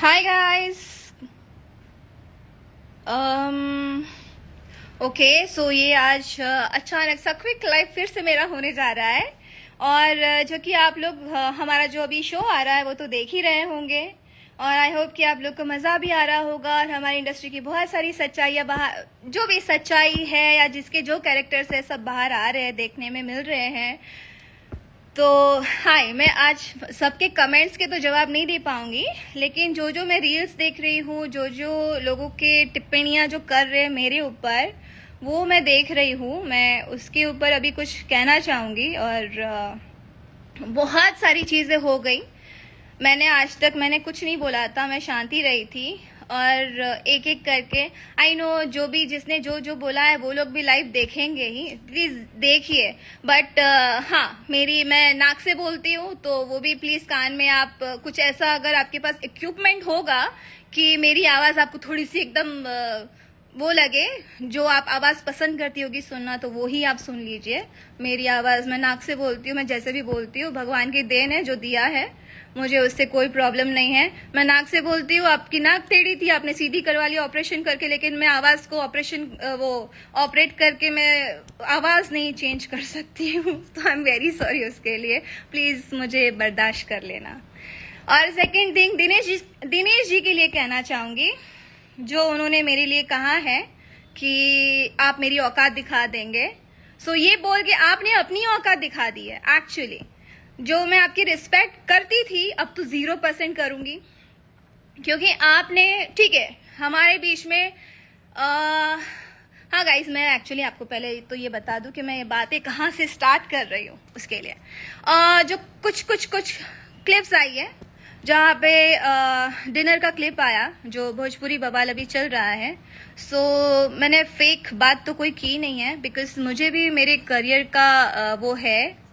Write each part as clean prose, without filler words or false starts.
Hi guys. um okay so ये आज अचानक सा क्विक लाइव फिर से मेरा होने जा रहा है। और जो कि आप लोग हमारा जो अभी शो आ रहा है वो तो देख ही रहे होंगे। और आई होप कि आप लोग को मज़ा भी आ रहा होगा और हमारी इंडस्ट्री की बहुत सारी सच्चाइयाँ बाहर, जो भी सच्चाई है या जिसके जो कैरेक्टर्स है, सब बाहर आ रहे हैं, देखने में मिल रहे हैं। तो हाय, मैं आज सबके कमेंट्स के तो जवाब नहीं दे पाऊंगी, लेकिन जो जो मैं रील्स देख रही हूँ, जो जो लोगों के टिप्पणियाँ जो कर रहे हैं मेरे ऊपर, वो मैं देख रही हूँ। मैं उसके ऊपर अभी कुछ कहना चाहूँगी। और बहुत सारी चीज़ें हो गई। मैंने कुछ नहीं बोला था, मैं शांति रही थी। और एक एक करके आई नो जो भी जिसने जो जो बोला है वो लोग भी लाइव देखेंगे ही, प्लीज़ देखिए। बट हाँ, मैं नाक से बोलती हूँ तो वो भी प्लीज़ कान में आप कुछ ऐसा, अगर आपके पास इक्विपमेंट होगा कि मेरी आवाज़ आपको थोड़ी सी एकदम वो लगे, जो आप आवाज़ पसंद करती होगी सुनना, तो वो ही आप सुन लीजिए। मेरी आवाज़, मैं नाक से बोलती हूँ, मैं जैसे भी बोलती हूँ, भगवान की देन है जो दिया है, मुझे उससे कोई प्रॉब्लम नहीं है। मैं नाक से बोलती हूँ। आपकी नाक टेढ़ी थी, आपने सीधी करवा ली ऑपरेशन करके, लेकिन मैं आवाज़ को ऑपरेट करके मैं आवाज़ नहीं चेंज कर सकती हूँ। तो आई एम वेरी सॉरी उसके लिए, प्लीज़ मुझे बर्दाश्त कर लेना। और सेकेंड थिंग, दिनेश जी के लिए कहना चाहूँगी, जो उन्होंने मेरे लिए कहा है कि आप मेरी औकात दिखा देंगे। सो ये बोल के आपने अपनी औकात दिखा दी है। एक्चुअली जो मैं आपकी रिस्पेक्ट करती थी, अब तो 0% करूंगी, क्योंकि आपने, ठीक है, हमारे बीच में हाँ गाइस, मैं एक्चुअली आपको पहले तो ये बता दूं कि मैं ये बातें कहाँ से स्टार्ट कर रही हूँ। उसके लिए जो कुछ क्लिप्स आई है, जहाँ पे डिनर का क्लिप आया, जो भोजपुरी बवाल अभी चल रहा है। सो मैंने फेक बात तो कोई की नहीं है, बिकॉज मुझे भी मेरे करियर का वो है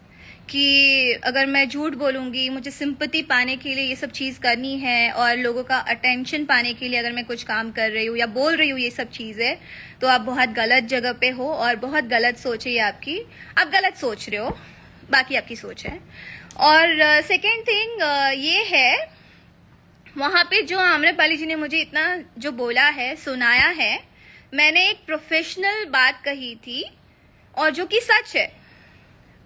कि अगर मैं झूठ बोलूँगी, मुझे सिंपैथी पाने के लिए ये सब चीज़ करनी है, और लोगों का अटेंशन पाने के लिए अगर मैं कुछ काम कर रही हूँ या बोल रही हूँ ये सब चीज़ें, तो आप बहुत गलत जगह पे हो और बहुत गलत सोच है आपकी। आप गलत सोच रहे हो, बाकी आपकी सोच है। और सेकेंड थिंग ये है, वहाँ पे जो आम्रपाली जी ने मुझे इतना जो बोला है, सुनाया है, मैंने एक प्रोफेशनल बात कही थी और जो कि सच है।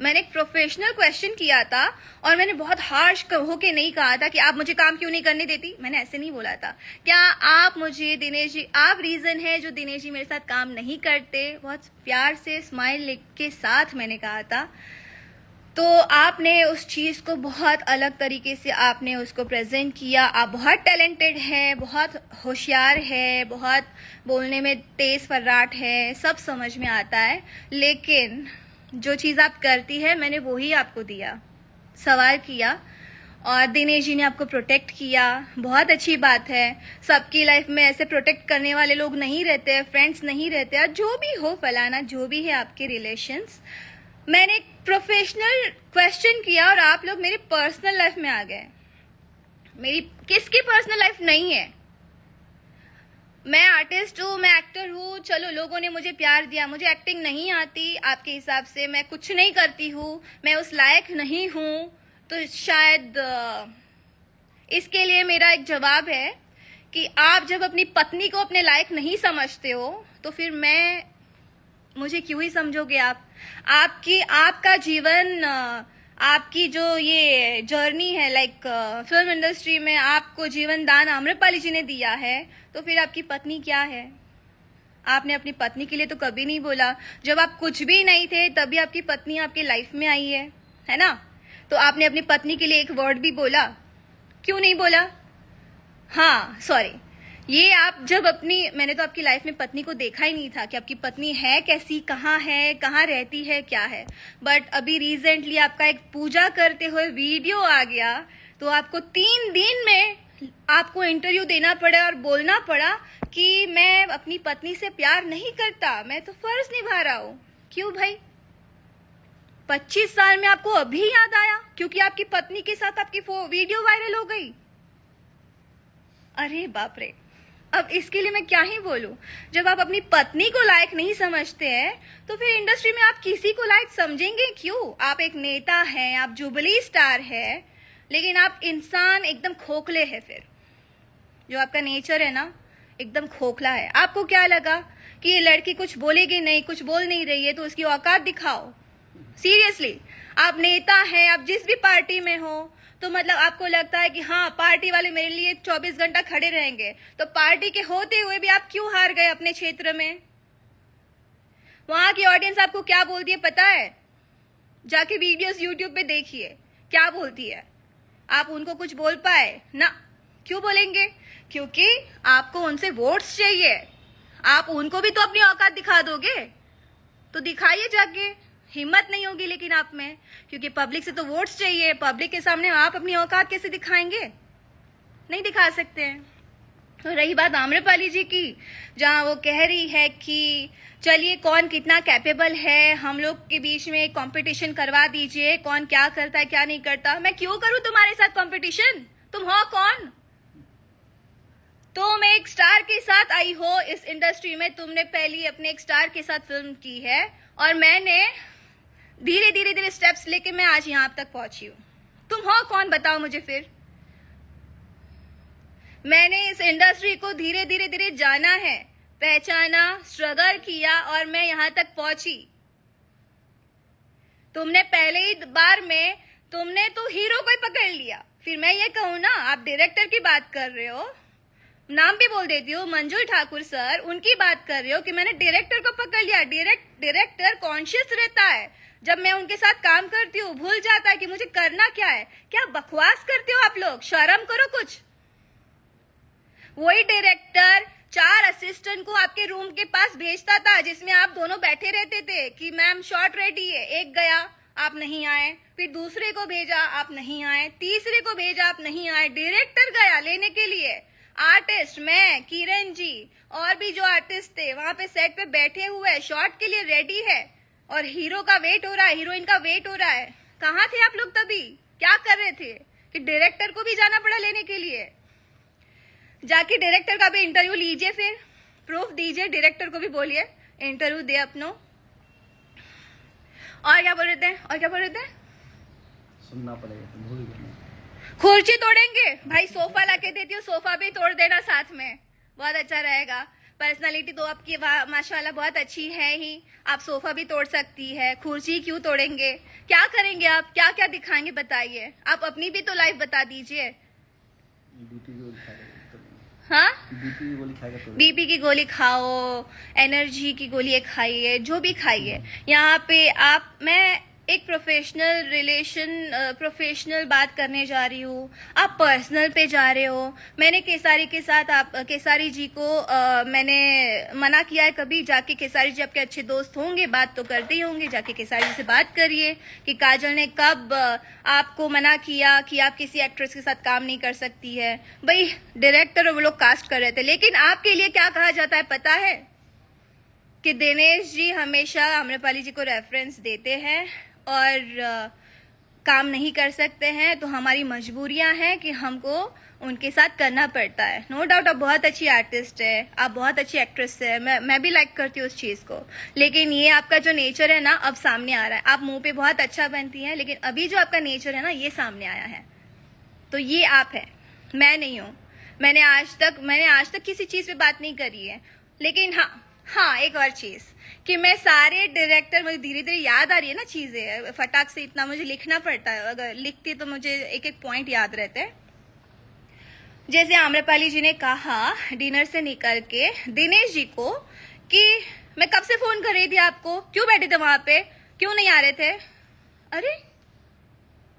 मैंने एक प्रोफेशनल क्वेश्चन किया था और मैंने बहुत हार्श होके नहीं कहा था कि आप मुझे काम क्यों नहीं करने देती। मैंने ऐसे नहीं बोला था। क्या आप मुझे, दिनेश जी, आप रीजन है जो दिनेश जी मेरे साथ काम नहीं करते, बहुत प्यार से स्माइल के साथ मैंने कहा था। तो आपने उस चीज़ को बहुत अलग तरीके से आपने उसको प्रेजेंट किया। आप बहुत टैलेंटेड हैं, बहुत होशियार है, बहुत बोलने में तेज फर्राट है, सब समझ में आता है, लेकिन जो चीज़ आप करती है, मैंने वो ही आपको दिया, सवाल किया, और दिनेश जी ने आपको प्रोटेक्ट किया। बहुत अच्छी बात है। सबकी लाइफ में ऐसे प्रोटेक्ट करने वाले लोग नहीं रहते हैं, फ्रेंड्स नहीं रहते हैं, जो भी हो, फलाना जो भी है आपके रिलेशंस। मैंने एक प्रोफेशनल क्वेश्चन किया और आप लोग मेरी पर्सनल लाइफ में आ गए। मेरी किसकी पर्सनल लाइफ नहीं है? मैं आर्टिस्ट हूँ, मैं एक्टर हूँ, चलो लोगों ने मुझे प्यार दिया, मुझे एक्टिंग नहीं आती, आपके हिसाब से मैं कुछ नहीं करती हूँ, मैं उस लायक नहीं हूँ, तो शायद इसके लिए मेरा एक जवाब है कि आप जब अपनी पत्नी को अपने लायक नहीं समझते हो, तो फिर मुझे क्यों ही समझोगे आप? आपका जीवन, आपकी जो ये जर्नी है, लाइक फिल्म इंडस्ट्री में आपको जीवन दान आम्रपाली जी ने दिया है, तो फिर आपकी पत्नी क्या है? आपने अपनी पत्नी के लिए तो कभी नहीं बोला। जब आप कुछ भी नहीं थे तभी आपकी पत्नी आपकी लाइफ में आई है ना? तो आपने अपनी पत्नी के लिए एक वर्ड भी बोला? क्यों नहीं बोला? हाँ सॉरी, ये आप जब मैंने तो आपकी लाइफ में पत्नी को देखा ही नहीं था कि आपकी पत्नी है कैसी, कहाँ है, कहाँ रहती है, क्या है। बट अभी रिसेंटली आपका एक पूजा करते हुए वीडियो आ गया, तो आपको 3 दिन में आपको इंटरव्यू देना पड़ा और बोलना पड़ा कि मैं अपनी पत्नी से प्यार नहीं करता, मैं तो फर्ज निभा रहा हूँ। क्यों भाई? 25 साल में आपको अभी याद आया क्योंकि आपकी पत्नी के साथ आपकी वीडियो वायरल हो गई? अरे बाप रे, अब इसके लिए मैं क्या ही बोलूं। जब आप अपनी पत्नी को लायक नहीं समझते हैं, तो फिर इंडस्ट्री में आप किसी को लायक समझेंगे क्यों? आप एक नेता हैं, आप जुबली स्टार है, लेकिन आप इंसान एकदम खोखले हैं। फिर जो आपका नेचर है ना एकदम खोखला है। आपको क्या लगा कि ये लड़की कुछ बोलेगी नहीं, कुछ बोल नहीं रही है तो उसकी औकात दिखाओ। सीरियसली, आप नेता हैं, आप जिस भी पार्टी में हो, तो मतलब आपको लगता है कि हाँ पार्टी वाले मेरे लिए 24 घंटा खड़े रहेंगे, तो पार्टी के होते हुए भी आप क्यों हार गए अपने क्षेत्र में? वहां की ऑडियंस आपको क्या बोलती है पता है? जाके वीडियोस यूट्यूब पे देखिए क्या बोलती है। आप उनको कुछ बोल पाए ना? क्यों बोलेंगे? क्योंकि आपको उनसे वोट्स चाहिए। आप उनको भी तो अपनी औकात दिखा दोगे, तो दिखाइए जाके। हिम्मत नहीं होगी लेकिन आप में, क्योंकि पब्लिक से तो वोट्स चाहिए। पब्लिक के सामने आप अपनी औकात कैसे दिखाएंगे? नहीं दिखा सकते हैं। तो रही बात आम्रपाली जी की, जहां वो कह रही है कि चलिए कौन कितना कैपेबल है, हम लोग के बीच में कंपटीशन करवा दीजिए, कौन क्या करता है क्या नहीं करता। मैं क्यों करूं तुम्हारे साथ कंपटीशन? तुम हो कौन? तुम एक स्टार के साथ आई हो इस इंडस्ट्री में, तुमने पहली अपने एक स्टार के साथ फिल्म की है, और मैंने धीरे धीरे धीरे स्टेप्स लेके मैं आज यहां तक पहुंची हूं। तुम हो कौन बताओ मुझे फिर? मैंने इस इंडस्ट्री को धीरे धीरे धीरे जाना है, पहचाना, स्ट्रगल किया और मैं यहां तक पहुंची। तुमने पहले ही बार में तुमने तो हीरो को ही पकड़ लिया। फिर मैं ये कहूं ना, आप डायरेक्टर की बात कर रहे हो, नाम भी बोल देती हूँ, मंजुल ठाकुर सर, उनकी बात कर रहे हो कि मैंने डायरेक्टर को पकड़ लिया। डायरेक्टर कॉन्शियस रहता है, जब मैं उनके साथ काम करती हूँ भूल जाता है कि मुझे करना क्या है। क्या बकवास करते हो आप लोग? शर्म करो कुछ। वही डायरेक्टर 4 असिस्टेंट को आपके रूम के पास भेजता था, जिसमें आप दोनों बैठे रहते थे कि मैम शॉट रेडी है। एक गया, आप नहीं आए, फिर दूसरे को भेजा, आप नहीं आए, तीसरे को भेजा, आप नहीं आए। डायरेक्टर गया लेने के लिए, आर्टिस्ट मैं, किरण जी और भी जो आर्टिस्ट थे वहां पे सेट पे बैठे हुए, शॉट के लिए रेडी है, और हीरो का वेट हो रहा है, हीरोइन का वेट हो रहा है। कहाँ थे आप लोग तभी? क्या कर रहे थे कि डायरेक्टर को भी जाना पड़ा लेने के लिए? जाके डायरेक्टर का भी इंटरव्यू लीजिए, फिर प्रूफ दीजिए, डायरेक्टर को भी बोलिए इंटरव्यू दे अपनो। और क्या बोल रहे थे? सुनना पड़ेगा, भूल गए। कुर्सी तोड़ेंगे भाई, सोफा लाके देती हूँ, सोफा भी तोड़ देना साथ में, बहुत अच्छा रहेगा। पर्सनालिटी तो आपकी माशाल्लाह बहुत अच्छी है ही, आप सोफा भी तोड़ सकती है, कुर्सी क्यों तोड़ेंगे? क्या करेंगे आप? क्या क्या दिखाएंगे बताइए? आप अपनी भी तो लाइफ बता दीजिए। हाँ, बीपी की गोली खाओ, एनर्जी की गोली खाइए, जो भी खाइए। यहाँ पे मैं एक प्रोफेशनल बात करने जा रही हूँ, आप पर्सनल पे जा रहे हो। मैंने केसारी के साथ, आप केसारी जी को मैंने मना किया है कभी? जाके केसारी जी आपके अच्छे दोस्त होंगे, बात तो करते ही होंगे, जाके केसारी जी से बात करिए कि काजल ने कब आपको मना किया कि आप किसी एक्ट्रेस के साथ काम नहीं कर सकती है। भाई डायरेक्टर वो लोग कास्ट कर रहे थे, लेकिन आपके लिए क्या कहा जाता है पता है? कि दिनेश जी हमेशा आम्रपाली जी को रेफरेंस देते हैं और काम नहीं कर सकते हैं, तो हमारी मजबूरियां हैं कि हमको उनके साथ करना पड़ता है। नो डाउट आप बहुत अच्छी आर्टिस्ट है, आप बहुत अच्छी एक्ट्रेस है, मैं भी लाइक करती हूँ उस चीज को, लेकिन ये आपका जो नेचर है ना अब सामने आ रहा है। आप मुंह पे बहुत अच्छा बनती हैं, लेकिन अभी जो आपका नेचर है ना ये सामने आया है। तो ये आप है, मैं नहीं हूँ। मैंने आज तक किसी चीज पे बात नहीं करी है। लेकिन हाँ एक और चीज कि मैं सारे डायरेक्टर, मुझे धीरे धीरे याद आ रही है ना चीजें, फटाक से इतना मुझे लिखना पड़ता है, अगर लिखती तो मुझे एक एक पॉइंट याद रहते हैं। जैसे आम्रपाली जी ने कहा डिनर से निकल के दिनेश जी को कि मैं कब से फोन कर रही थी आपको, क्यों बैठे थे वहां पे, क्यों नहीं आ रहे थे? अरे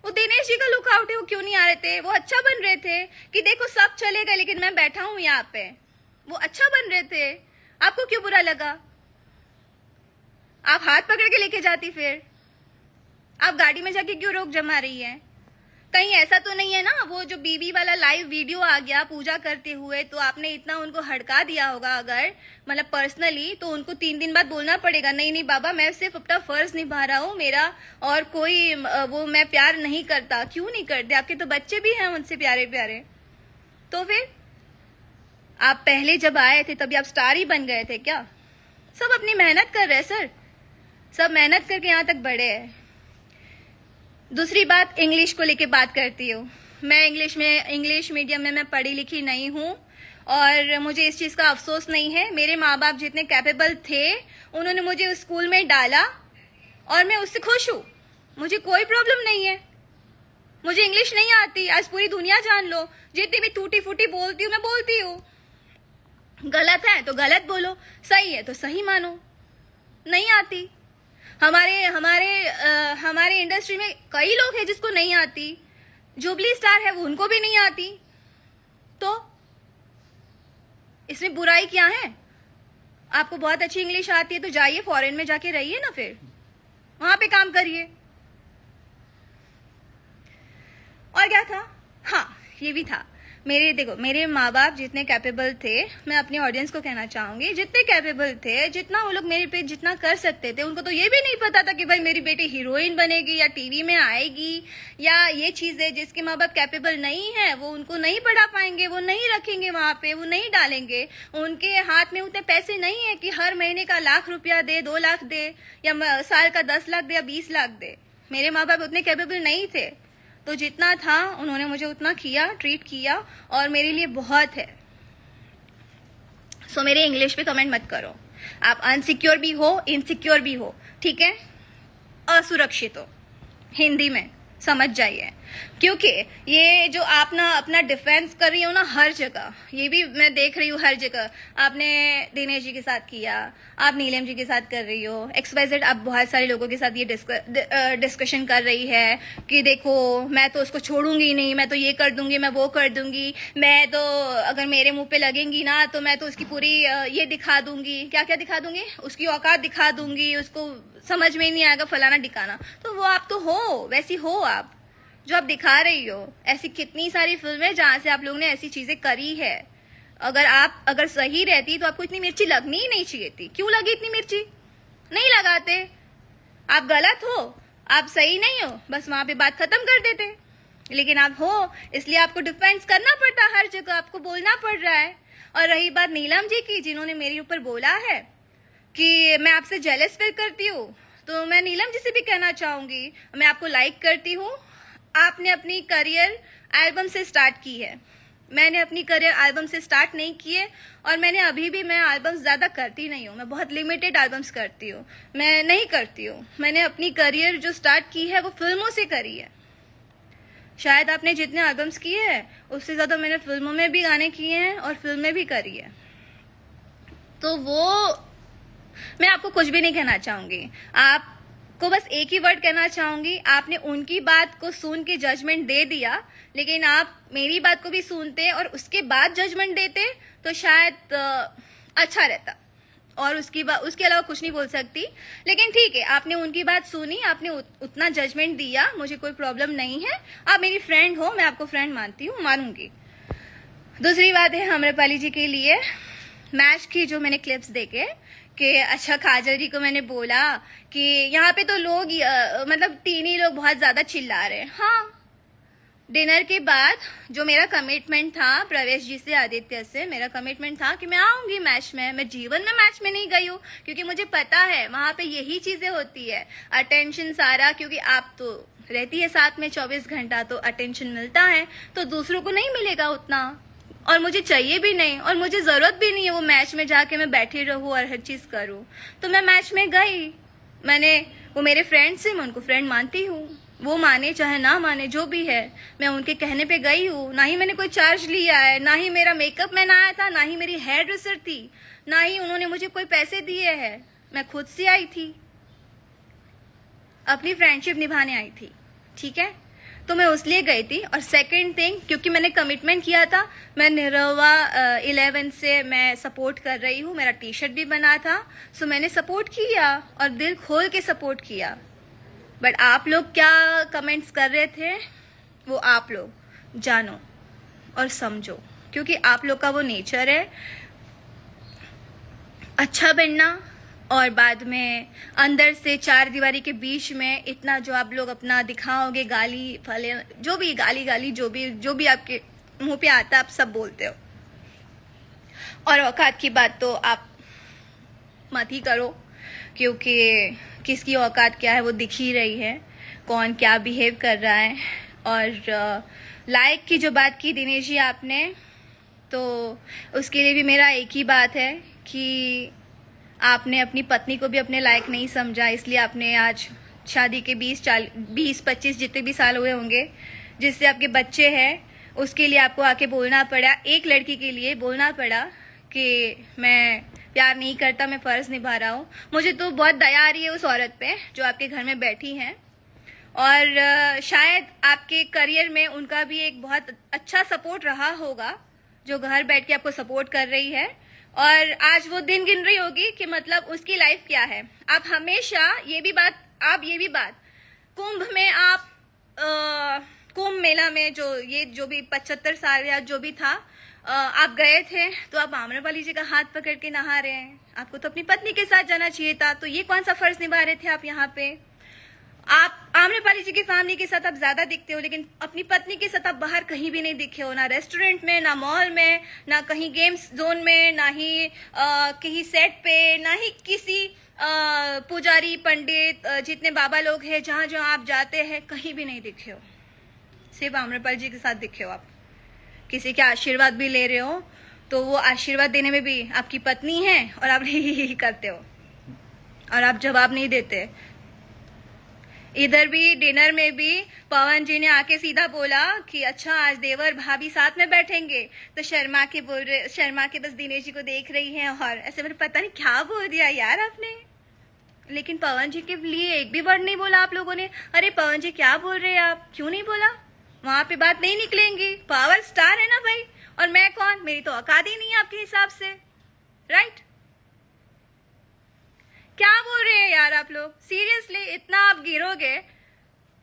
वो दिनेश जी का लुकआउट है, वो क्यों नहीं आ रहे थे? वो अच्छा बन रहे थे कि देखो सब चले गए लेकिन मैं बैठा हूं यहाँ पे, वो अच्छा बन रहे थे। आपको क्यों बुरा लगा? आप हाथ पकड़ के लेके जाती, फिर आप गाड़ी में जाके क्यों रोक जमा रही है? कहीं ऐसा तो नहीं है ना वो जो बीबी वाला लाइव वीडियो आ गया पूजा करते हुए, तो आपने इतना उनको हड़का दिया होगा अगर मतलब पर्सनली, तो उनको 3 दिन बाद बोलना पड़ेगा नहीं नहीं बाबा मैं सिर्फ अपना फर्ज निभा रहा हूँ, मेरा और कोई वो मैं प्यार नहीं करता। क्यों नहीं करते? आपके तो बच्चे भी हैं उनसे प्यारे प्यारे। तो फिर आप पहले जब आए थे तभी आप स्टार ही बन गए थे क्या? सब अपनी मेहनत कर रहे हैं सर, सब मेहनत करके यहाँ तक बढ़े हैं। दूसरी बात, इंग्लिश को लेके बात करती हूँ मैं। इंग्लिश मीडियम में मैं पढ़ी लिखी नहीं हूँ, और मुझे इस चीज़ का अफसोस नहीं है। मेरे माँ बाप जितने कैपेबल थे उन्होंने मुझे उस स्कूल में डाला और मैं उससे खुश हूँ। मुझे कोई प्रॉब्लम नहीं है। मुझे इंग्लिश नहीं आती, आज पूरी दुनिया जान लो, जितनी भी टूटी फूटी बोलती हूँ मैं बोलती हूँ। गलत है तो गलत बोलो, सही है तो सही मानो। नहीं आती, हमारे इंडस्ट्री में कई लोग हैं जिसको नहीं आती। जुबली स्टार है वो, उनको भी नहीं आती, तो इसमें बुराई क्या है? आपको बहुत अच्छी इंग्लिश आती है तो जाइए फॉरेन में जाके रहिए ना, फिर वहां पे काम करिए। और क्या था? हाँ, ये भी था। मेरे माँ बाप जितने कैपेबल थे, मैं अपने ऑडियंस को कहना चाहूंगी, जितने कैपेबल थे, जितना वो लोग मेरे पे जितना कर सकते थे, उनको तो ये भी नहीं पता था कि भाई मेरी बेटी हीरोइन बनेगी या टीवी में आएगी, या ये चीज है जिसके माँ बाप कैपेबल नहीं है वो उनको नहीं पढ़ा पाएंगे, वो नहीं रखेंगे वहां पे, वो नहीं डालेंगे। उनके हाथ में उतने पैसे नहीं है कि हर महीने का 1,00,000 रुपया दे, 2 लाख दे, या साल का 10 लाख दे या 20 लाख दे। मेरे माँ बाप उतने कैपेबल नहीं थे, तो जितना था उन्होंने मुझे उतना किया, ट्रीट किया, और मेरे लिए बहुत है। सो मेरे इंग्लिश पे कमेंट मत करो। आप अनसिक्योर भी हो, इनसिक्योर भी हो, ठीक है, असुरक्षित हो, हिंदी में समझ जाइए। क्योंकि ये जो आप ना अपना डिफेंस कर रही हो ना हर जगह, ये भी मैं देख रही हूँ हर जगह। आपने दिनेश जी के साथ किया, आप नीलम जी के साथ कर रही हो, XYZ, आप बहुत सारे लोगों के साथ ये डिस्कशन कर रही है कि देखो मैं तो उसको छोड़ूंगी नहीं, मैं तो ये कर दूंगी, मैं वो कर दूंगी, मैं तो अगर मेरे मुंह पे लगेंगी ना तो मैं तो उसकी पूरी ये दिखा दूंगी, क्या क्या दिखा दूंगी, उसकी औकात दिखा दूंगी, उसको समझ में ही नहीं आएगा, फलाना ढिकाना। तो वो आप तो हो, वैसी हो आप जो आप दिखा रही हो। ऐसी कितनी सारी फिल्में जहां से आप लोगों ने ऐसी चीजें करी है। अगर सही रहती तो आपको इतनी मिर्ची लगनी ही नहीं चाहिए थी। क्यों लगी इतनी मिर्ची? नहीं लगाते। आप गलत हो, आप सही नहीं हो, बस वहां पे बात खत्म कर देते। लेकिन आप हो, इसलिए आपको डिफेंस करना पड़ता, हर जगह आपको बोलना पड़ रहा है। और रही बात नीलम जी की, जिन्होंने मेरे ऊपर बोला है कि मैं आपसे जेलस फील करती हूँ, तो मैं नीलम जी से भी कहना चाहूंगी, मैं आपको लाइक करती हूँ। आपने अपनी करियर एल्बम से स्टार्ट की है, मैंने अपनी करियर एल्बम से स्टार्ट नहीं की है, और मैंने अभी भी मैं एल्बम्स ज़्यादा करती नहीं हूँ। मैं बहुत लिमिटेड एल्बम्स करती हूँ, मैं नहीं करती हूँ। मैंने अपनी करियर जो स्टार्ट की है वो फिल्मों से करी है। शायद आपने जितने एल्बम्स किए हैं उससे ज़्यादा मैंने फिल्मों में भी गाने किए हैं और फिल्में भी करी है। तो वो मैं आपको कुछ भी नहीं कहना चाहूँगी, आपको बस एक ही वर्ड कहना चाहूंगी, आपने उनकी बात को सुन के जजमेंट दे दिया, लेकिन आप मेरी बात को भी सुनते और उसके बाद जजमेंट देते तो शायद अच्छा रहता। और उसके अलावा कुछ नहीं बोल सकती। लेकिन ठीक है, आपने उनकी बात सुनी, आपने उतना जजमेंट दिया, मुझे कोई प्रॉब्लम नहीं है। आप मेरी फ्रेंड हो, मैं आपको फ्रेंड मानती हूँ, मानूंगी। दूसरी बात है आम्रपाली जी के लिए, मैच की जो मैंने क्लिप्स देखे कि अच्छा काजल जी को मैंने बोला कि यहाँ पे तो लोग मतलब 3 ही लोग बहुत ज्यादा चिल्ला रहे हैं। हाँ, डिनर के बाद जो मेरा कमिटमेंट था प्रवेश जी से, आदित्य से, मेरा कमिटमेंट था कि मैं आऊंगी मैच में। मैं जीवन में मैच में नहीं गई हूँ, क्योंकि मुझे पता है वहां पे यही चीजें होती है, अटेंशन सारा। क्योंकि आप तो रहती है साथ में 24 घंटा, तो अटेंशन मिलता है, तो दूसरों को नहीं मिलेगा उतना, और मुझे चाहिए भी नहीं, और मुझे जरूरत भी नहीं है वो मैच में जाके मैं बैठी रहूं और हर चीज करूं। तो मैं मैच में गई, वो मेरे फ्रेंड से, मैं उनको फ्रेंड मानती हूँ, वो माने चाहे ना माने, जो भी है, मैं उनके कहने पे गई हूँ। ना ही मैंने कोई चार्ज लिया है, ना ही मेरा मेकअप मैन आया था, ना ही मेरी हेयर ड्रेसर थी, ना ही उन्होंने मुझे कोई पैसे दिए हैं। मैं खुद से आई थी, अपनी फ्रेंडशिप निभाने आई थी, ठीक है। तो मैं उसलिए गई थी। और सेकंड थिंग, क्योंकि मैंने कमिटमेंट किया था, मैं निरवा 11 से मैं सपोर्ट कर रही हूँ, मेरा टी-शर्ट भी बना था, सो मैंने सपोर्ट किया और दिल खोल के सपोर्ट किया। बट आप लोग क्या कमेंट्स कर रहे थे वो आप लोग जानो और समझो, क्योंकि आप लोग का वो नेचर है अच्छा बनना, और बाद में अंदर से 4 दीवारी के बीच में इतना जो आप लोग अपना दिखाओगे, गाली फले, जो भी गाली जो भी आपके मुंह पे आता है, आप सब बोलते हो। और औकात की बात तो आप मत ही करो, क्योंकि किसकी औकात क्या है वो दिख ही रही है, कौन क्या बिहेव कर रहा है। और लाइक की जो बात की दिनेश जी आपने, तो उसके लिए भी मेरा एक ही बात है कि आपने अपनी पत्नी को भी अपने लायक नहीं समझा, इसलिए आपने आज शादी के 20-25 जितने भी साल हुए होंगे, जिससे आपके बच्चे हैं, उसके लिए आपको आके बोलना पड़ा, एक लड़की के लिए बोलना पड़ा कि मैं प्यार नहीं करता, मैं फ़र्ज़ निभा रहा हूँ। मुझे तो बहुत दया आ रही है उस औरत पे जो आपके घर में बैठी हैं, और शायद आपके करियर में उनका भी एक बहुत अच्छा सपोर्ट रहा होगा, जो घर बैठ के आपको सपोर्ट कर रही है, और आज वो दिन गिन रही होगी कि मतलब उसकी लाइफ क्या है। आप हमेशा ये भी बात कुंभ में आप कुंभ मेला में जो भी 75 साल या जो भी था, आप गए थे, तो आप आम्रपाली जी का हाथ पकड़ के नहा रहे हैं। आपको तो अपनी पत्नी के साथ जाना चाहिए था, तो ये कौन सा फर्ज निभा रहे थे आप यहाँ पे? आप आम्रपाली जी की फैमिली के साथ आप ज्यादा दिखते हो, लेकिन अपनी पत्नी के साथ आप बाहर कहीं भी नहीं दिखे हो, ना रेस्टोरेंट में, ना मॉल में, ना कहीं गेम्स जोन में, ना ही कहीं सेट पे, ना ही किसी पुजारी पंडित जितने बाबा लोग हैं जहाँ जहाँ आप जाते हैं कहीं भी नहीं दिखे हो। सिर्फ आम्रपाली जी के साथ दिखे हो आप। किसी के आशीर्वाद भी ले रहे हो तो वो आशीर्वाद देने में भी आपकी पत्नी है और आप ही करते हो और आप जवाब नहीं देते। इधर भी डिनर में भी पवन जी ने आके सीधा बोला कि अच्छा आज देवर भाभी साथ में बैठेंगे, तो शर्मा के बस दिनेश जी को देख रही हैं और ऐसे मैंने पता नहीं क्या बोल दिया यार आपने। लेकिन पवन जी के लिए एक भी वर्ड नहीं बोला आप लोगों ने। अरे पवन जी क्या बोल रहे हैं आप, क्यों नहीं बोला? वहां पे बात नहीं निकलेंगी, पावर स्टार है ना भाई, और मैं कौन, मेरी तो औकात ही नहीं है आपके हिसाब से, राइट? क्या बोल रहे हैं यार आप लोग, सीरियसली इतना आप गिरोगे?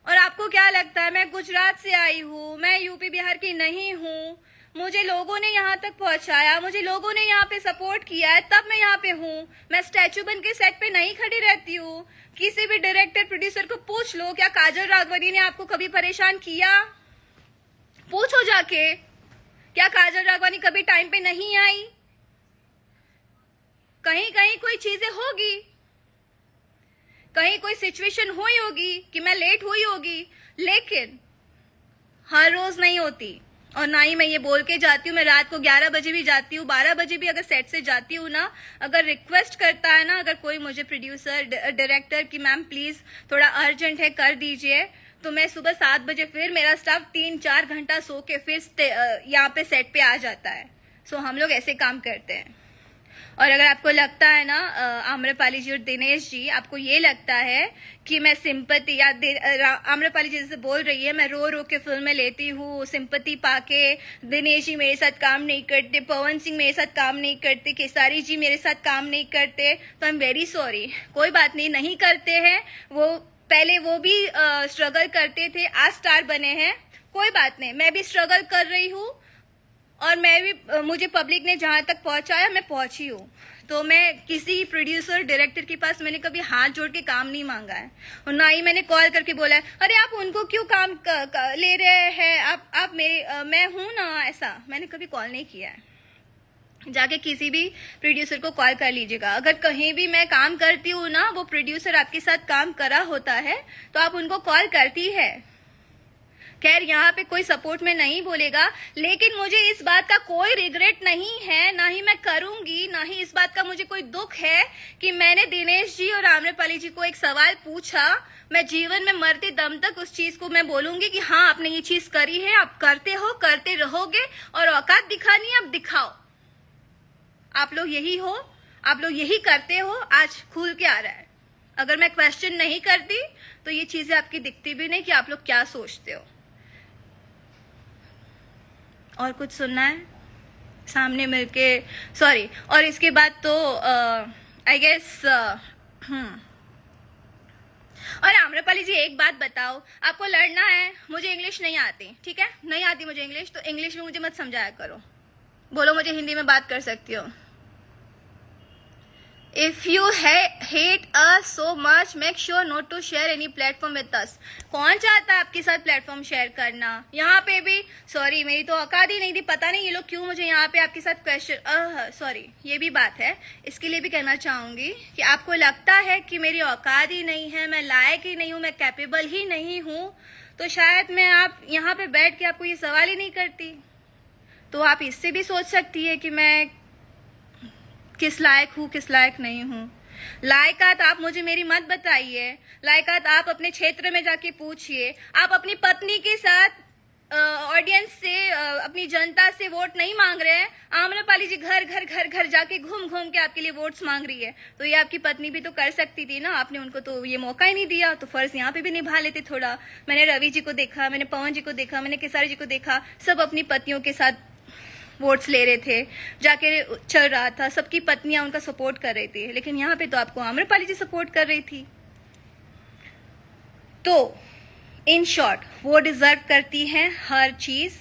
और आपको क्या लगता है मैं गुजरात से आई हूँ, मैं यूपी बिहार की नहीं हूँ, मुझे लोगों ने यहाँ तक पहुंचाया, मुझे लोगों ने यहाँ पे सपोर्ट किया है, तब मैं यहाँ पे हूँ। मैं स्टैचू बन के सेट पे नहीं खड़ी रहती हूँ। किसी भी डायरेक्टर प्रोड्यूसर को पूछ लो, क्या काजल राघवनी ने आपको कभी परेशान किया? पूछो जाके, क्या काजल राघवानी कभी टाइम पे नहीं आई? कहीं कहीं कोई चीजें होगी, कहीं कोई सिचुएशन हुई होगी कि मैं लेट हुई होगी, लेकिन हर रोज नहीं होती। और ना ही मैं ये बोल के जाती हूँ, मैं रात को 11 बजे भी जाती हूँ, 12 बजे भी अगर सेट से जाती हूँ ना, अगर रिक्वेस्ट करता है ना, अगर कोई मुझे प्रोड्यूसर डायरेक्टर कि मैम प्लीज थोड़ा अर्जेंट है कर दीजिए, तो मैं सुबह 7 बजे फिर मेरा स्टाफ 3-4 घंटा सो के फिर यहाँ पे सेट पे आ जाता है। सो हम लोग ऐसे काम करते हैं। और अगर आपको लगता है ना आम्रपाली जी और दिनेश जी, आपको ये लगता है कि मैं सिंपति या आम्रपाली जी जैसे बोल रही है मैं रो रो के फिल्में लेती हूँ सिंपति पाके, दिनेश जी मेरे साथ काम नहीं करते, पवन सिंह मेरे साथ काम नहीं करते, खेसारी जी मेरे साथ काम नहीं करते, तो आई एम वेरी सॉरी। कोई बात नहीं करते हैं, वो पहले वो भी स्ट्रगल करते थे, आज स्टार बने हैं, कोई बात नहीं, मैं भी स्ट्रगल कर रही हूँ और मैं भी मुझे पब्लिक ने जहां तक पहुंचाया मैं पहुंची हूँ। तो मैं किसी प्रोड्यूसर डायरेक्टर के पास मैंने कभी हाथ जोड़ के काम नहीं मांगा है, और ना ही मैंने कॉल करके बोला है अरे आप उनको क्यों काम ले रहे हैं, आप मेरे मैं हूं ना, ऐसा मैंने कभी कॉल नहीं किया है। जाके किसी भी प्रोड्यूसर को कॉल कर लीजिएगा, अगर कहीं भी मैं काम करती हूँ ना, वो प्रोड्यूसर आपके साथ काम करा होता है तो आप उनको कॉल करती है। खैर यहाँ पे कोई सपोर्ट में नहीं बोलेगा, लेकिन मुझे इस बात का कोई रिग्रेट नहीं है, ना ही मैं करूंगी, ना ही इस बात का मुझे कोई दुख है कि मैंने दिनेश जी और आम्रपाली जी को एक सवाल पूछा। मैं जीवन में मरते दम तक उस चीज को मैं बोलूंगी कि हाँ आपने ये चीज करी है, आप करते हो, करते रहोगे, और औकात दिखानी है आप दिखाओ। आप लोग यही हो, आप लोग यही करते हो, आज खुल के आ रहा है। अगर मैं क्वेश्चन नहीं करती तो ये चीजें आपकी दिखती भी नहीं कि आप लोग क्या सोचते हो। और कुछ सुनना है सामने मिलके, सॉरी। और इसके बाद तो आई गेस और आम्रपाली जी एक बात बताओ, आपको लड़ना है, मुझे इंग्लिश नहीं आती, ठीक है, नहीं आती मुझे इंग्लिश, तो इंग्लिश में मुझे मत समझाया करो, बोलो मुझे हिंदी में बात कर सकती हो। If you hate us so much, make sure not to share any platform with us. कौन चाहता है आपके साथ प्लेटफॉर्म शेयर करना? यहाँ पे भी सॉरी, मेरी तो औकात ही नहीं थी, पता नहीं ये लोग क्यों मुझे यहाँ पे आपके साथ क्वेश्चन, सॉरी ये भी बात है, इसके लिए भी कहना चाहूंगी कि आपको लगता है कि मेरी औकात ही नहीं है, मैं लायक ही नहीं हूँ, मैं कैपेबल ही नहीं हूँ, तो शायद मैं आप यहाँ पे बैठ के आपको ये सवाल ही नहीं करती। तो आप इससे भी सोच सकती है कि मैं किस लायक हूँ, किस लायक नहीं हूँ। लायकात आप मुझे मेरी मत बताइए, लायकात आप अपने क्षेत्र में जाके पूछिए। आप अपनी पत्नी के साथ ऑडियंस से, अपनी जनता से वोट नहीं मांग रहे हैं। आम्रपाली जी घर घर घर घर जाके घूम घूम के आपके लिए वोट्स मांग रही है, तो ये आपकी पत्नी भी तो कर सकती थी ना। आपने उनको तो ये मौका ही नहीं दिया, तो फर्ज यहाँ पे भी निभा लेते थोड़ा। मैंने रवि जी को देखा, मैंने पवन जी को देखा, मैंने केसारी जी को देखा, सब अपनी पत्नियों के साथ वोट्स ले रहे थे, जाके चल रहा था, सबकी पत्नियां उनका सपोर्ट कर रही थी। लेकिन यहाँ पे तो आपको आम्रपाली जी सपोर्ट कर रही थी। तो इन शॉर्ट वो डिजर्व करती हैं हर चीज,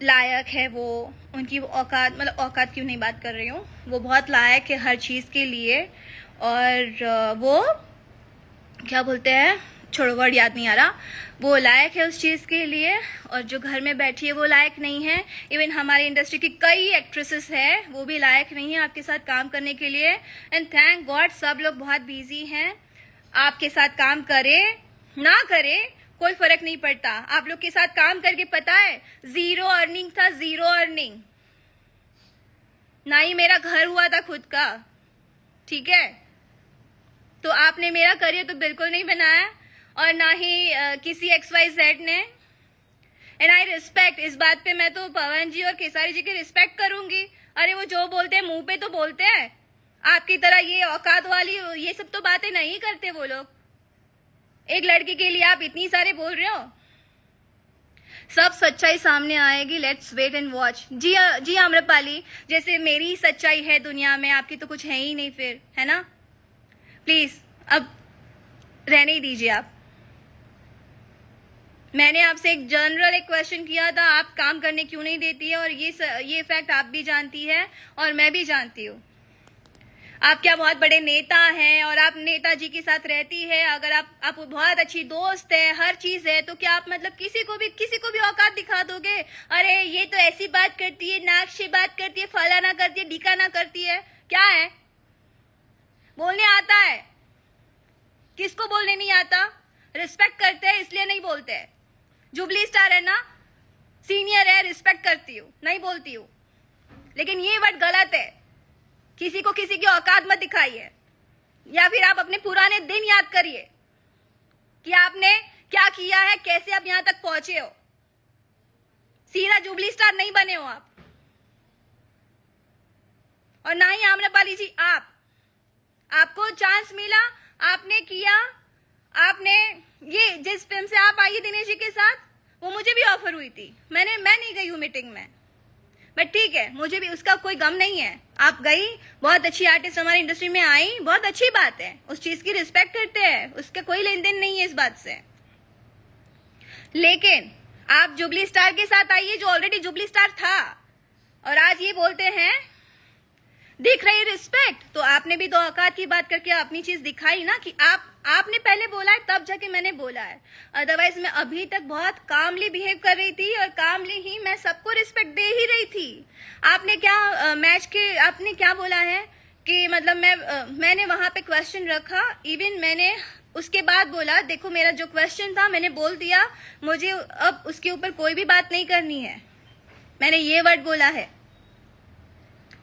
लायक है वो, उनकी औकात, मतलब औकात क्यों नहीं बात कर रही हूँ, वो बहुत लायक है हर चीज के लिए। और वो क्या बोलते हैं, छोड़ो वर्ड याद नहीं आ रहा, वो लायक है उस चीज के लिए। और जो घर में बैठी है वो लायक नहीं है। इवन हमारी इंडस्ट्री की कई एक्ट्रेसेस है, वो भी लायक नहीं है आपके साथ काम करने के लिए। एंड थैंक गॉड सब लोग बहुत बिजी हैं, आपके साथ काम करे ना करे कोई फर्क नहीं पड़ता। आप लोग के साथ काम करके पता है 0 अर्निंग था, 0 अर्निंग। ना ही मेरा घर हुआ था खुद का, ठीक है। तो आपने मेरा करियर तो बिल्कुल नहीं बनाया, और ना ही किसी XYZ ने। एंड आई रिस्पेक्ट, इस बात पे मैं तो पवन जी और केसारी जी की रिस्पेक्ट करूंगी। अरे वो जो बोलते हैं मुंह पे तो बोलते हैं, आपकी तरह ये औकात वाली ये सब तो बातें नहीं करते वो लोग। एक लड़की के लिए आप इतनी सारे बोल रहे हो, सब सच्चाई सामने आएगी। Let's wait and watch. Ji Amrapali, जैसे मेरी सच्चाई है दुनिया में, आपकी तो कुछ है ही नहीं फिर, है ना। प्लीज अब रहने ही दीजिए आप। मैंने आपसे एक जनरल एक क्वेश्चन किया था, आप काम करने क्यों नहीं देती है, और ये फैक्ट आप भी जानती है और मैं भी जानती हूँ। आप क्या बहुत बड़े नेता हैं और आप नेताजी के साथ रहती है, अगर आप बहुत अच्छी दोस्त है, हर चीज है, तो क्या आप मतलब किसी को भी औकात दिखा दोगे? अरे ये तो ऐसी बात करती है, नाक से बात करती है, फलाना करती है, ढिकाना करती है, क्या है? बोलने आता है? किसको बोलने नहीं आता? रिस्पेक्ट करते हैं इसलिए नहीं बोलते हैं। जुबली स्टार है ना, सीनियर है, रिस्पेक्ट करती हूँ, नहीं बोलती हूँ। लेकिन ये वर्ड गलत है, किसी को किसी की औकात मत दिखाइए। या फिर आप अपने पुराने दिन याद करिए कि आपने क्या किया है, कैसे आप यहां तक पहुंचे हो। सीधा जुबली स्टार नहीं बने हो आप, और ना ही आम्रपाली जी आपको चांस मिला, आपने किया। आपने ये जिस फिल्म से आप आई दिनेश जी के साथ, वो मुझे भी ऑफर हुई थी, मैं नहीं गई हूँ मीटिंग में, बट ठीक है, मुझे भी उसका कोई गम नहीं है। आप गई, बहुत अच्छी आर्टिस्ट हमारी इंडस्ट्री में आई, बहुत अच्छी बात है, उस चीज की रिस्पेक्ट करते हैं, उसका कोई लेन देन नहीं है इस बात से। लेकिन आप जुबली स्टार के साथ आइए जो ऑलरेडी जुबली स्टार था, और आज ये बोलते हैं दिख रही रिस्पेक्ट। तो आपने भी तो औकात की बात करके अपनी चीज दिखाई ना, कि आपने पहले बोला है तब जाके मैंने बोला है। अदरवाइज मैं अभी तक बहुत कामली बिहेव कर रही थी, और कामली ही मैं सबको रिस्पेक्ट दे ही रही थी। आपने क्या आपने क्या बोला है कि मतलब मैंने वहां पे क्वेश्चन रखा, इवन मैंने उसके बाद बोला देखो मेरा जो क्वेश्चन था मैंने बोल दिया, मुझे अब उसके ऊपर कोई भी बात नहीं करनी है, मैंने ये वर्ड बोला है।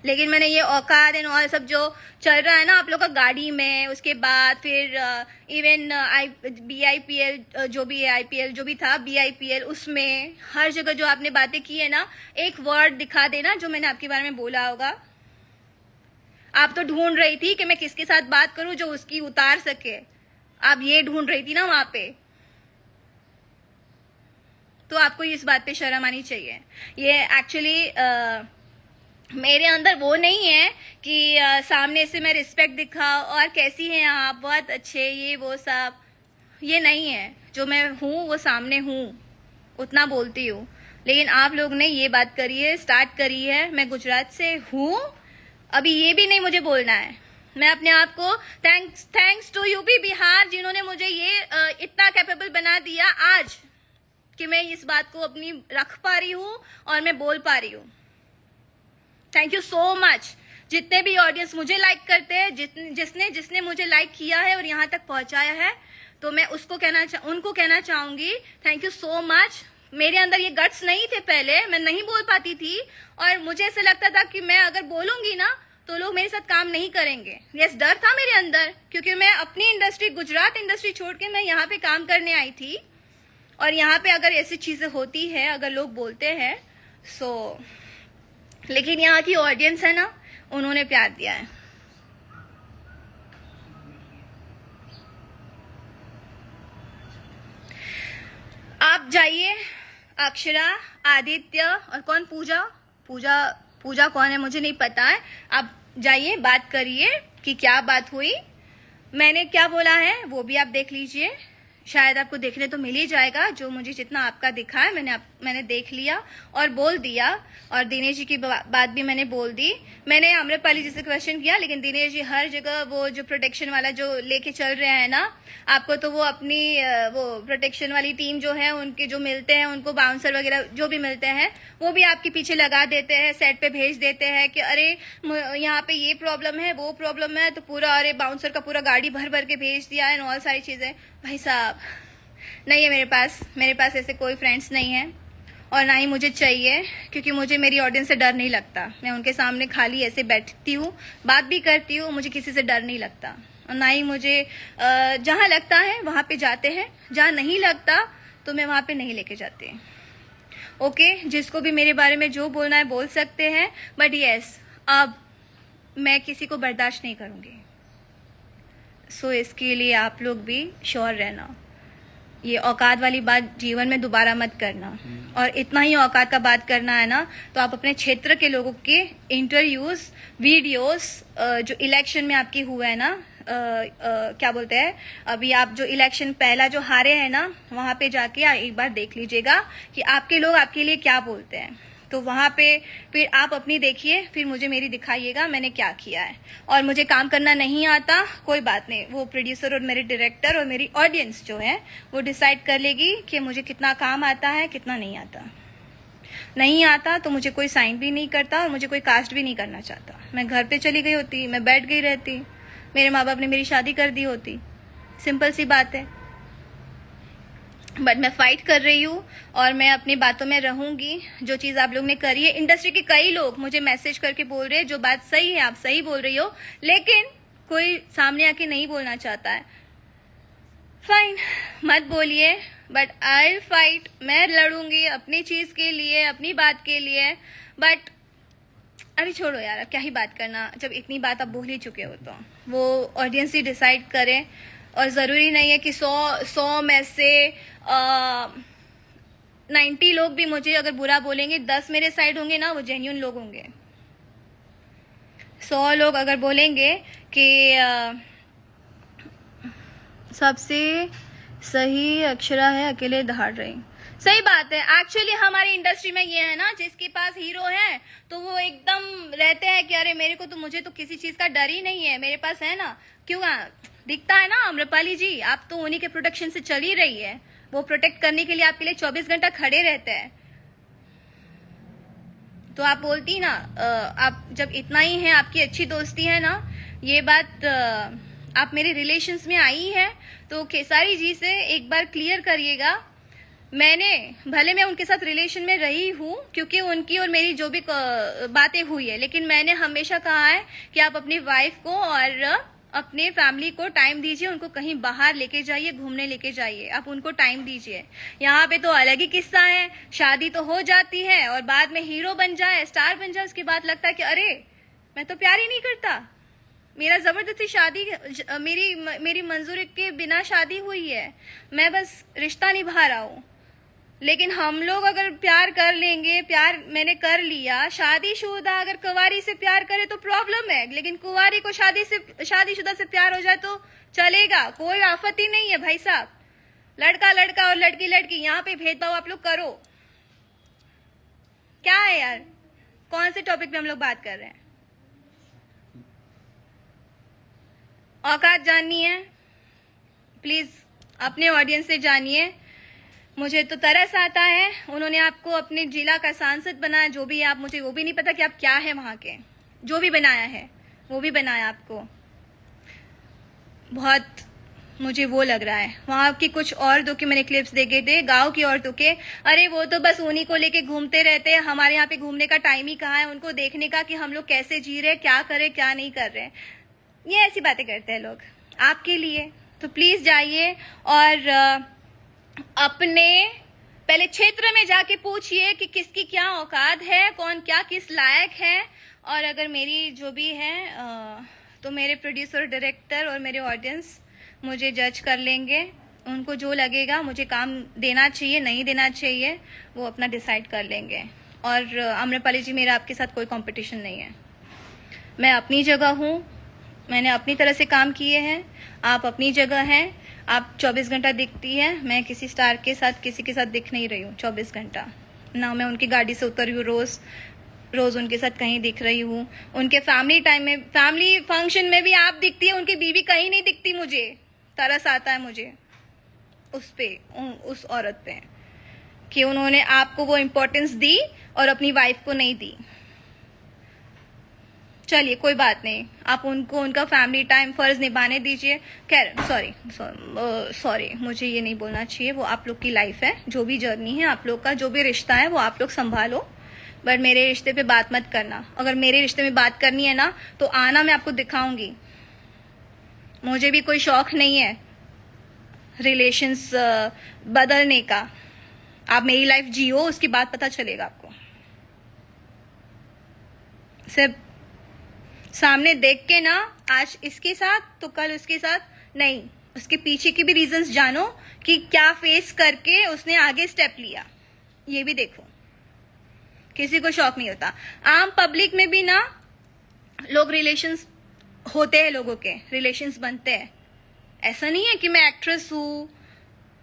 लेकिन मैंने ये औकात एंड और सब जो चल रहा है ना आप लोग का गाड़ी में, उसके बाद फिर इवन BIPL जो भी है, IPL जो भी था, BIPL, उसमें हर जगह जो आपने बातें की है ना, एक वर्ड दिखा देना जो मैंने आपके बारे में बोला होगा। आप तो ढूंढ रही थी कि मैं किसके साथ बात करूं जो उसकी उतार सके, आप ये ढूंढ रही थी ना वहां पे। तो आपको इस बात पे शर्म आनी चाहिए। ये एक्चुअली मेरे अंदर वो नहीं है कि सामने से मैं रिस्पेक्ट दिखा और कैसी हैं आप, बहुत अच्छे, ये वो सब, ये नहीं है। जो मैं हूँ वो सामने हूँ, उतना बोलती हूँ। लेकिन आप लोग ने ये बात करी है, स्टार्ट करी है। मैं गुजरात से हूँ, अभी ये भी नहीं मुझे बोलना है। मैं अपने आप को थैंक्स टू यूपी बिहार जिन्होंने मुझे ये इतना कैपेबल बना दिया आज कि मैं इस बात को अपनी रख पा रही हूँ और मैं बोल पा रही हूँ। Thank you so much. जितने भी ऑडियंस मुझे लाइक करते हैं, जिसने मुझे लाइक किया है और यहाँ तक पहुंचाया है, तो मैं उनको कहना चाहूंगी थैंक यू सो मच। मेरे अंदर ये गट्स नहीं थे, पहले मैं नहीं बोल पाती थी और मुझे ऐसा लगता था कि मैं अगर बोलूंगी ना तो लोग मेरे साथ काम नहीं करेंगे। यस, डर था मेरे अंदर, क्योंकि मैं अपनी इंडस्ट्री, गुजरात इंडस्ट्री छोड़ के मैं यहाँ पे काम करने आई थी और यहाँ पे अगर ऐसी चीजें होती है, अगर लोग बोलते हैं लेकिन यहाँ की ऑडियंस है ना, उन्होंने प्यार दिया है। आप जाइए, अक्षरा, आदित्य और कौन, पूजा कौन है मुझे नहीं पता है। आप जाइए, बात करिए कि क्या बात हुई, मैंने क्या बोला है वो भी आप देख लीजिए, शायद आपको देखने तो मिल ही जाएगा। जो मुझे जितना आपका दिखा है मैंने देख लिया और बोल दिया, और दिनेश जी की बात भी मैंने बोल दी। मैंने आम्रपाली जी से क्वेश्चन किया, लेकिन दिनेश जी हर जगह वो जो प्रोटेक्शन वाला जो लेके चल रहे हैं ना आपको, तो वो अपनी वो प्रोटेक्शन वाली टीम जो है उनके जो मिलते हैं, उनको बाउंसर वगैरह जो भी मिलते हैं वो भी आपके पीछे लगा देते हैं, सेट पे भेज देते हैं कि अरे यहाँ पे ये प्रॉब्लम है, वो प्रॉब्लम है, तो पूरा अरे बाउंसर का पूरा गाड़ी भर भर के भेज दिया है और सारी चीजें। भाई साहब नहीं है मेरे पास ऐसे कोई फ्रेंड्स नहीं है और ना ही मुझे चाहिए, क्योंकि मुझे मेरी ऑडियंस से डर नहीं लगता। मैं उनके सामने खाली ऐसे बैठती हूँ, बात भी करती हूँ, मुझे किसी से डर नहीं लगता और ना ही मुझे जहाँ लगता है वहाँ पे जाते हैं, जहाँ नहीं लगता तो मैं वहाँ पे नहीं लेके जाती। ओके, जिसको भी मेरे बारे में जो बोलना है बोल सकते हैं, बट यस अब मैं किसी को बर्दाश्त नहीं करूँगी। सो इसके लिए आप लोग भी श्योर रहना, ये औकात वाली बात जीवन में दोबारा मत करना। और इतना ही औकात का बात करना है ना तो आप अपने क्षेत्र के लोगों के इंटरव्यूज, वीडियोस, जो इलेक्शन में आपकी हुआ है ना, क्या बोलते हैं, अभी आप जो इलेक्शन पहला जो हारे हैं ना, वहां पे जाके एक बार देख लीजिएगा कि आपके लोग आपके लिए क्या बोलते हैं। तो वहां पे फिर आप अपनी देखिए, फिर मुझे मेरी दिखाइएगा मैंने क्या किया है। और मुझे काम करना नहीं आता, कोई बात नहीं, वो प्रोड्यूसर और मेरे डायरेक्टर और मेरी ऑडियंस जो है वो डिसाइड कर लेगी कि मुझे कितना काम आता है, कितना नहीं आता। नहीं आता तो मुझे कोई साइन भी नहीं करता और मुझे कोई कास्ट भी नहीं करना चाहता। मैं घर पे चली गई होती, मैं बैठ गई रहती, मेरे माँ बाप ने मेरी शादी कर दी होती, सिंपल सी बात है। बट मैं फाइट कर रही हूँ और मैं अपनी बातों में रहूंगी। जो चीज आप लोग ने करी है, इंडस्ट्री के कई लोग मुझे मैसेज करके बोल रहे हैं जो बात सही है, आप सही बोल रही हो, लेकिन कोई सामने आके नहीं बोलना चाहता है। फाइन, मत बोलिए, बट आई फाइट, मैं लड़ूंगी अपनी चीज के लिए, अपनी बात के लिए। बट अरे छोड़ो यार, अब क्या ही बात करना, जब इतनी बात आप बोल ही चुके हो तो वो ऑडियंस ही डिसाइड करे। और जरूरी नहीं है कि 100 में से 90 लोग भी मुझे अगर बुरा बोलेंगे, 10 मेरे साइड होंगे ना, वो जेन्युइन लोग होंगे। 100 लोग अगर बोलेंगे कि सबसे सही अक्षरा है, अकेले दहाड़ रही, सही बात है। एक्चुअली हमारी इंडस्ट्री में ये है ना, जिसके पास हीरो है तो वो एकदम रहते हैं कि अरे मेरे को तो, मुझे तो किसी चीज का डर ही नहीं है, मेरे पास है ना। क्यों दिखता है ना आम्रपाली जी, आप तो उन्हीं के प्रोटेक्शन से चल ही रही है, वो प्रोटेक्ट करने के लिए आपके लिए 24 घंटा खड़े रहते हैं। तो आप बोलती ना, आप जब इतना ही है, आपकी अच्छी दोस्ती है ना, ये बात आप मेरे रिलेशंस में आई है तो खेसारी जी से एक बार क्लियर करिएगा। भले मैं उनके साथ रिलेशन में रही हूँ, क्योंकि उनकी और मेरी जो भी बातें हुई है, लेकिन मैंने हमेशा कहा है कि आप अपनी वाइफ को और अपने फैमिली को टाइम दीजिए, उनको कहीं बाहर लेके जाइए, घूमने लेके जाइए, आप उनको टाइम दीजिए। यहाँ पे तो अलग ही किस्सा है, शादी तो हो जाती है और बाद में हीरो बन जाए, स्टार बन जाए, उसके बाद लगता है कि अरे मैं तो प्यार ही नहीं करता, मेरा जबरदस्ती शादी, मेरी मंजूरी के बिना शादी हुई है, मैं बस रिश्ता निभा रहा हूँ। लेकिन हम लोग अगर प्यार कर लेंगे, प्यार मैंने कर लिया, शादीशुदा अगर कुंवारी से प्यार करे तो प्रॉब्लम है, लेकिन कुंवारी को शादीशुदा से प्यार हो जाए तो चलेगा, कोई आफत ही नहीं है भाई साहब। लड़का लड़का और लड़की लड़की, यहाँ पे भेदभाव आप लोग करो, क्या है यार, कौन से टॉपिक पे हम लोग बात कर रहे हैं? औकात जाननी है, प्लीज अपने ऑडियंस से जानिए। मुझे तो तरस आता है, उन्होंने आपको अपने जिला का सांसद बनाया, जो भी आप, मुझे वो भी नहीं पता कि आप क्या है वहां के, जो भी बनाया है वो भी बनाया आपको। बहुत मुझे वो लग रहा है। वहाँ की कुछ औरतों के मैंने क्लिप्स देखे थे, गांव की औरतों के, अरे वो तो बस उन्हीं को लेके घूमते रहते हैं, हमारे यहाँ पे घूमने का टाइम ही कहाँ है उनको देखने का कि हम लोग कैसे जी रहे, क्या कर रहे, क्या नहीं कर रहे। ये ऐसी बातें करते हैं लोग आपके लिए। तो प्लीज जाइए और अपने पहले क्षेत्र में जाके पूछिए कि किसकी क्या औकात है, कौन क्या किस लायक है। और अगर मेरी जो भी है तो मेरे प्रोड्यूसर, डायरेक्टर और मेरे ऑडियंस मुझे जज कर लेंगे। उनको जो लगेगा मुझे काम देना चाहिए, नहीं देना चाहिए, वो अपना डिसाइड कर लेंगे। और आम्रपाली जी, मेरा आपके साथ कोई कंपटीशन नहीं है। मैं अपनी जगह हूँ, मैंने अपनी तरह से काम किए हैं, आप अपनी जगह हैं। आप 24 घंटा दिखती है, मैं किसी स्टार के साथ, किसी के साथ दिख नहीं रही हूँ 24 घंटा। ना मैं उनकी गाड़ी से उतर रही हूँ रोज उनके साथ कहीं दिख रही हूँ। उनके फैमिली टाइम में, फैमिली फंक्शन में भी आप दिखती है, उनकी बीवी कहीं नहीं दिखती। मुझे तरस आता है मुझे उस औरत पे कि उन्होंने आपको वो इम्पोर्टेंस दी और अपनी वाइफ को नहीं दी। चलिए कोई बात नहीं, आप उनको उनका फैमिली टाइम फर्ज निभाने दीजिए। खैर सॉरी, मुझे ये नहीं बोलना चाहिए। वो आप लोग की लाइफ है, जो भी जर्नी है आप लोग का, जो भी रिश्ता है वो आप लोग संभालो, बट मेरे रिश्ते पे बात मत करना। अगर मेरे रिश्ते में बात करनी है ना तो आना, मैं आपको दिखाऊंगी। मुझे भी कोई शौक नहीं है रिलेशंस बदलने का। आप मेरी लाइफ जियो, उसकी बात पता चलेगा आपको। सिर्फ सामने देख के ना, आज इसके साथ तो कल उसके साथ नहीं, उसके पीछे की भी रीजंस जानो कि क्या फेस करके उसने आगे स्टेप लिया, ये भी देखो। किसी को शौक नहीं होता। आम पब्लिक में भी ना लोग रिलेशंस होते हैं, लोगों के रिलेशंस बनते हैं। ऐसा नहीं है कि मैं एक्ट्रेस हूं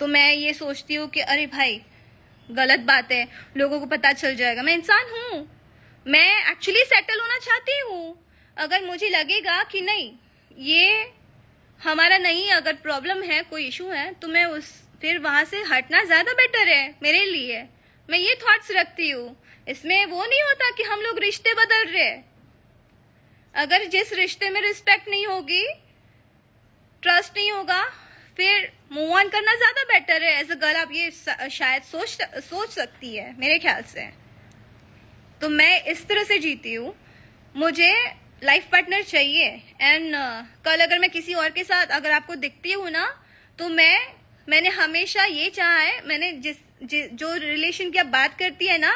तो मैं ये सोचती हूँ कि अरे भाई गलत बात है, लोगों को पता चल जाएगा। मैं इंसान हूं, मैं एक्चुअली सेटल होना चाहती हूँ। अगर मुझे लगेगा कि नहीं ये हमारा नहीं, अगर प्रॉब्लम है, कोई इशू है, तो मैं फिर वहां से हटना ज्यादा बेटर है मेरे लिए। मैं ये थॉट्स रखती हूँ। इसमें वो नहीं होता कि हम लोग रिश्ते बदल रहे। अगर जिस रिश्ते में रिस्पेक्ट नहीं होगी, ट्रस्ट नहीं होगा, फिर मूव ऑन करना ज्यादा बेटर है। एज अ गर्ल आप ये शायद सोच सकती है मेरे ख्याल से। तो मैं इस तरह से जीती हूँ। मुझे लाइफ पार्टनर चाहिए एंड कल अगर मैं किसी और के साथ अगर आपको दिखती हूँ ना, तो मैंने हमेशा ये चाहा है। मैंने जो रिलेशन की आप बात करती है ना,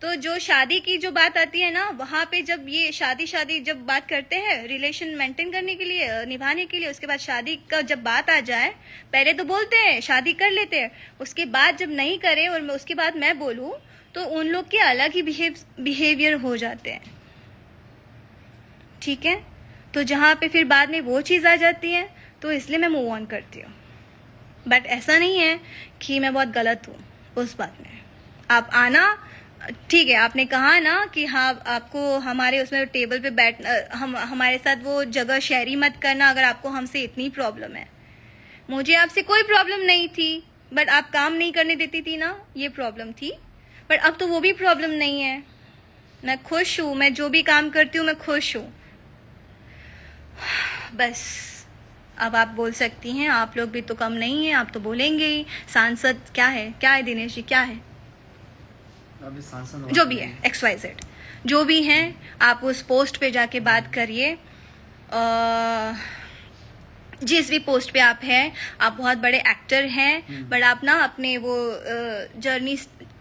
तो जो शादी की जो बात आती है ना, वहां पे जब ये शादी जब बात करते हैं रिलेशन मेंटेन करने के लिए, निभाने के लिए, उसके बाद शादी का जब बात आ जाए, पहले तो बोलते हैं शादी कर लेते हैं, उसके बाद जब नहीं करे और उसके बाद मैं बोलूं तो उन लोग के अलग ही बिहेवियर हो जाते हैं। ठीक है, तो जहां पे फिर बाद में वो चीज आ जाती है, तो इसलिए मैं मूव ऑन करती हूँ। बट ऐसा नहीं है कि मैं बहुत गलत हूँ उस बात में। आप आना, ठीक है, आपने कहा ना कि हाँ आपको हमारे उसमें टेबल पे हमारे साथ वो जगह शेयरी मत करना अगर आपको हमसे इतनी प्रॉब्लम है। मुझे आपसे कोई प्रॉब्लम नहीं थी, बट आप काम नहीं करने देती थी ना, ये प्रॉब्लम थी। बट अब तो वो भी प्रॉब्लम नहीं है। मैं खुश हूँ, मैं जो भी काम करती हूँ मैं खुश हूँ। बस अब आप बोल सकती हैं, आप लोग भी तो कम नहीं है, आप तो बोलेंगे ही। सांसद क्या है दिनेश जी, क्या है? अभी सांसद जो भी है, XYZ जो भी हैं, आप उस पोस्ट पे जाके बात करिए। जिस भी पोस्ट पे आप हैं, आप बहुत बड़े एक्टर हैं, बट आप ना अपने वो जर्नी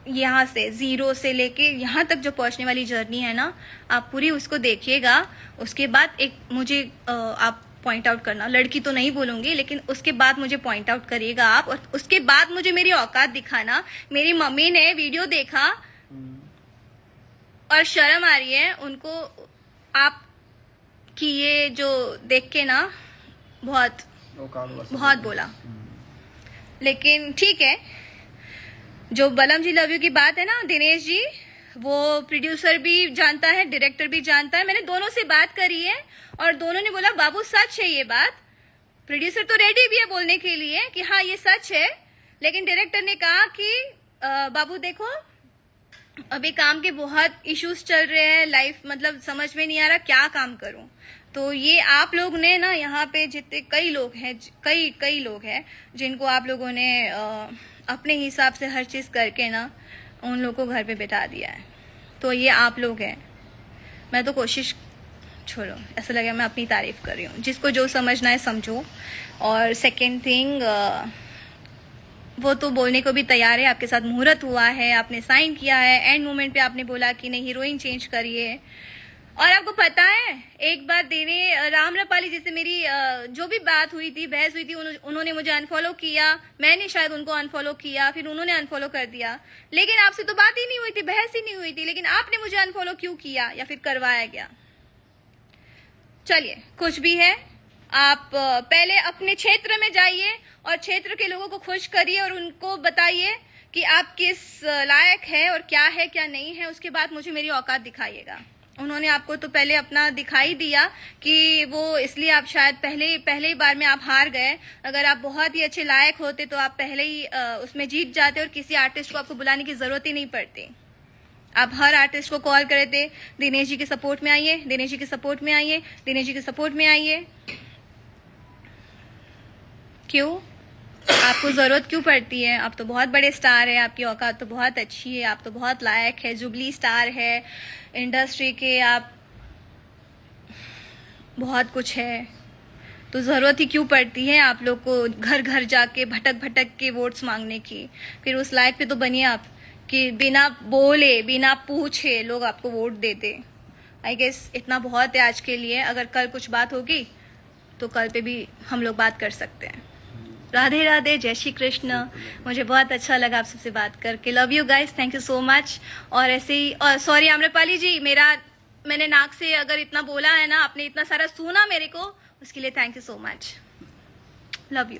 यहाँ से जीरो से लेके यहाँ तक जो पहुंचने वाली जर्नी है ना, आप पूरी उसको देखिएगा। उसके बाद एक मुझे आप पॉइंट आउट करना, लड़की तो नहीं बोलूंगी, लेकिन उसके बाद मुझे पॉइंट आउट करिएगा आप, और उसके बाद मुझे मेरी औकात दिखाना। मेरी मम्मी ने वीडियो देखा और शर्म आ रही है उनको, आप की ये जो देख के ना बहुत बोला। लेकिन ठीक है, जो बलम जी लव यू की बात है ना दिनेश जी, वो प्रोड्यूसर भी जानता है, डायरेक्टर भी जानता है। मैंने दोनों से बात करी है और दोनों ने बोला बाबू सच है ये बात। प्रोड्यूसर तो रेडी भी है बोलने के लिए कि हाँ ये सच है, लेकिन डायरेक्टर ने कहा कि बाबू देखो अभी काम के बहुत इश्यूज चल रहे हैं, लाइफ मतलब समझ में नहीं आ रहा क्या काम करूं। तो ये आप लोग ने ना यहाँ पे जितने कई लोग हैं, कई लोग हैं जिनको आप लोगों ने अपने हिसाब से हर चीज करके ना उन लोगों को घर पे बिठा दिया है। तो ये आप लोग हैं। मैं तो कोशिश, छोड़ो, ऐसा लगे मैं अपनी तारीफ कर रही हूँ। जिसको जो समझना है समझो। और सेकेंड थिंग, वो तो बोलने को भी तैयार है, आपके साथ मुहूर्त हुआ है, आपने साइन किया है, एंड मोमेंट पे आपने बोला कि नहीं हीरोइन चेंज करिए। और आपको पता है एक बार देने रामरपाली जी से मेरी जो भी बात हुई थी, बहस हुई थी, उन्होंने मुझे अनफॉलो किया, मैंने शायद उनको अनफॉलो किया, फिर उन्होंने अनफॉलो कर दिया। लेकिन आपसे तो बात ही नहीं हुई थी, बहस ही नहीं हुई थी, लेकिन आपने मुझे अनफॉलो क्यों किया या फिर करवाया गया? चलिए कुछ भी है, आप पहले अपने क्षेत्र में जाइए और क्षेत्र के लोगों को खुश करिए और उनको बताइए कि आप किस लायक है और क्या है क्या नहीं है। उसके बाद मुझे मेरी औकात दिखाइएगा। उन्होंने आपको तो पहले अपना दिखाई दिया कि वो, इसलिए आप शायद पहले ही बार में आप हार गए। अगर आप बहुत ही अच्छे लायक होते तो आप पहले ही उसमें जीत जाते और किसी आर्टिस्ट को आपको बुलाने की जरूरत ही नहीं पड़ती। आप हर आर्टिस्ट को कॉल करे थे, दिनेश जी के सपोर्ट में आइए, दिनेश जी के सपोर्ट में आइए, दिनेश जी के सपोर्ट में आइए। क्यों? आपको जरूरत क्यों पड़ती है? आप तो बहुत बड़े स्टार है, आपकी औकात तो बहुत अच्छी है, आप तो बहुत लायक है, जुबली स्टार है इंडस्ट्री के, आप बहुत कुछ है। तो जरूरत ही क्यों पड़ती है आप लोग को घर घर जाके भटक के वोट्स मांगने की? फिर उस लायक पे तो बनिए आप कि बिना बोले बिना पूछे लोग आपको वोट देते। आई गेस इतना बहुत है आज के लिए। अगर कल कुछ बात होगी तो कल पे भी हम लोग बात कर सकते हैं। राधे राधे, जय श्री कृष्ण। मुझे बहुत अच्छा लगा आप सबसे बात करके। Love you guys, thank you so much. और ऐसे ही, और सॉरी आम्रपाली जी, मैंने नाक से अगर इतना बोला है ना, आपने इतना सारा सुना मेरे को, उसके लिए thank you so much. Love you.